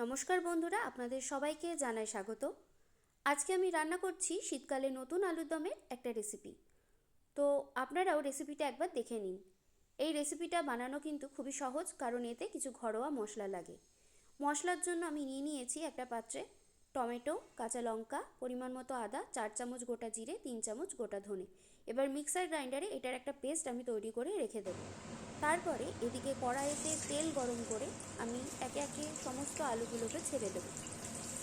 নমস্কার বন্ধুরা, আপনাদের সবাইকে জানাই স্বাগত। আজকে আমি রান্না করছি শীতকালে নতুন আলুর দমের একটা রেসিপি। তো আপনারাও রেসিপিটা একবার দেখে নিন। এই রেসিপিটা বানানো কিন্তু খুবই সহজ, কারণ এতে কিছু ঘরোয়া মশলা লাগে। মশলার জন্য আমি নিয়েছি একটা পাত্রে টমেটো, কাঁচা লঙ্কা, পরিমাণ মতো আদা, 4 চামচ গোটা জিরে, 3 চামচ গোটা ধনে। এবার মিক্সার গ্রাইন্ডারে এটার একটা পেস্ট আমি তৈরি করে রেখে দেবো। তারপরে এদিকে কড়াইতে তেল গরম করে আমি একে একে সমস্ত আলুগুলোকে ছেড়ে দেবো।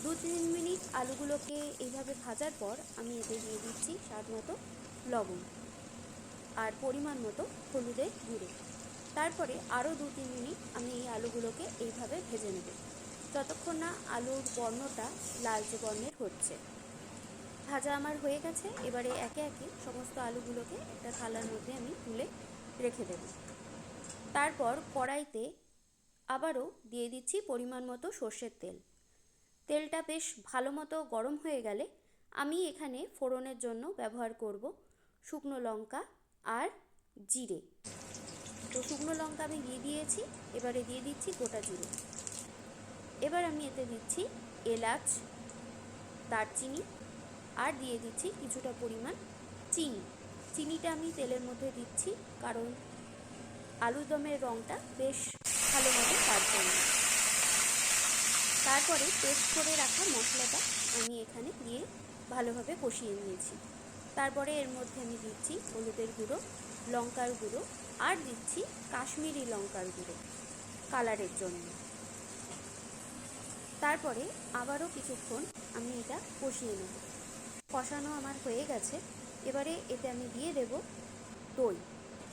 2-3 মিনিট আলুগুলোকে এইভাবে ভাজার পর আমি এতে দিয়ে দিচ্ছি স্বাদ মতো লবণ আর পরিমাণ মতো হলুদের গুঁড়ো। তারপরে আরও 2-3 মিনিট আমি এই আলুগুলোকে এইভাবে ভেজে নেব, যতক্ষণ না আলুর বর্ণটা লালচে বর্ণের হচ্ছে। ভাজা আমার হয়ে গেছে। এবারে একে একে সমস্ত আলুগুলোকে একটা থালার মধ্যে আমি তুলে রেখে দেব। তারপর কড়াইতে আবারও দিয়ে দিচ্ছি পরিমাণ মতো সর্ষের তেল। তেলটা বেশ ভালো মতো গরম হয়ে গেলে আমি এখানে ফোড়নের জন্য ব্যবহার করব শুকনো লঙ্কা আর জিরে। তো শুকনো লঙ্কা আমি দিয়ে দিয়েছি, এবারে দিয়ে দিচ্ছি গোটা জিরে। এবার আমি এতে দিচ্ছি এলাচ, দারচিনি আর দিয়ে দিচ্ছি কিছুটা পরিমাণ চিনি। চিনিটা আমি তেলের মধ্যে দিচ্ছি কারণ আলুর দমের রঙটা বেশ ভালো হবে তার জন্য। তারপরে পেস্ট করে রাখা মশলাটা আমি এখানে দিয়ে ভালোভাবে কষিয়ে নিয়েছি। তারপরে এর মধ্যে আমি দিচ্ছি হলুদের গুঁড়ো, লঙ্কার গুঁড়ো আর দিচ্ছি কাশ্মীরি লঙ্কার গুঁড়ো কালারের জন্য। তারপরে আবারও কিছুক্ষণ আমি এটা কষিয়ে নেব। কষানো আমার হয়ে গেছে। এবারে এতে আমি দিয়ে দেব দই।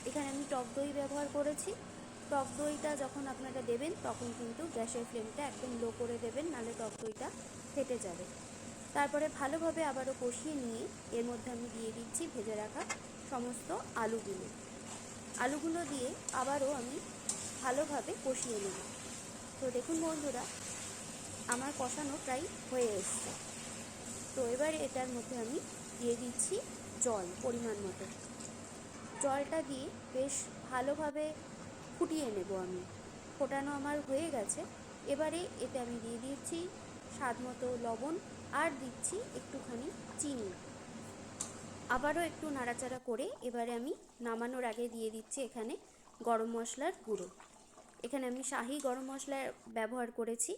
এখানে আমি টক দই ব্যবহার করেছি। টক দইটা যখন আপনারা দেবেন তখন কিন্তু গ্যাসের ফ্লেমটা একদম লো করে দেবেন, নাহলে টক দইটা ফেটে যাবে। তারপরে ভালোভাবে আবারও কষিয়ে নিয়ে এর মধ্যে আমি দিয়ে দিচ্ছি ভেজে রাখা সমস্ত আলুগুলো দিয়ে আবারও আমি ভালোভাবে কষিয়ে নেব। তো দেখুন বন্ধুরা, আমার কষানো প্রায় হয়ে এসছে। তো এবার এটার মধ্যে আমি দিয়ে দিচ্ছি জল পরিমাণ মতো। জলটা দিয়ে বেশ ভালোভাবে ফুটিয়ে নেব আমি। ফোটানো আমার হয়ে গেছে। এবারে এতে আমি দিয়ে দিচ্ছি স্বাদ মতো লবণ আর দিচ্ছি একটুখানি চিনি। আবারও একটু নাড়াচাড়া করে এবারে আমি নামানোর আগে দিয়ে দিচ্ছি এখানে গরম মশলার গুঁড়ো। এখানে আমি শাহি গরম মশলা ব্যবহার করেছি।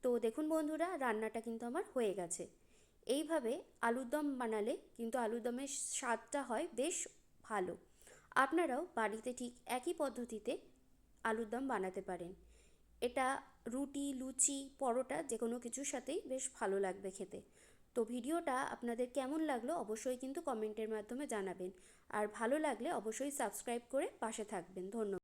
তো দেখুন বন্ধুরা, রান্নাটা কিন্তু আমার হয়ে গেছে। এইভাবে আলুর দম বানালে কিন্তু আলুর দমের স্বাদটা হয় বেশ ভালো। আপনারাও বাড়িতে ঠিক একই পদ্ধতিতে আলুর দম বানাতে পারেন। এটা রুটি, লুচি, পরোটা যে কোনো কিছুর সাথেই বেশ ভালো লাগবে খেতে। তো ভিডিওটা আপনাদের কেমন লাগলো অবশ্যই কিন্তু কমেন্টের মাধ্যমে জানাবেন। আর ভালো লাগলে অবশ্যই সাবস্ক্রাইব করে পাশে থাকবেন। ধন্যবাদ।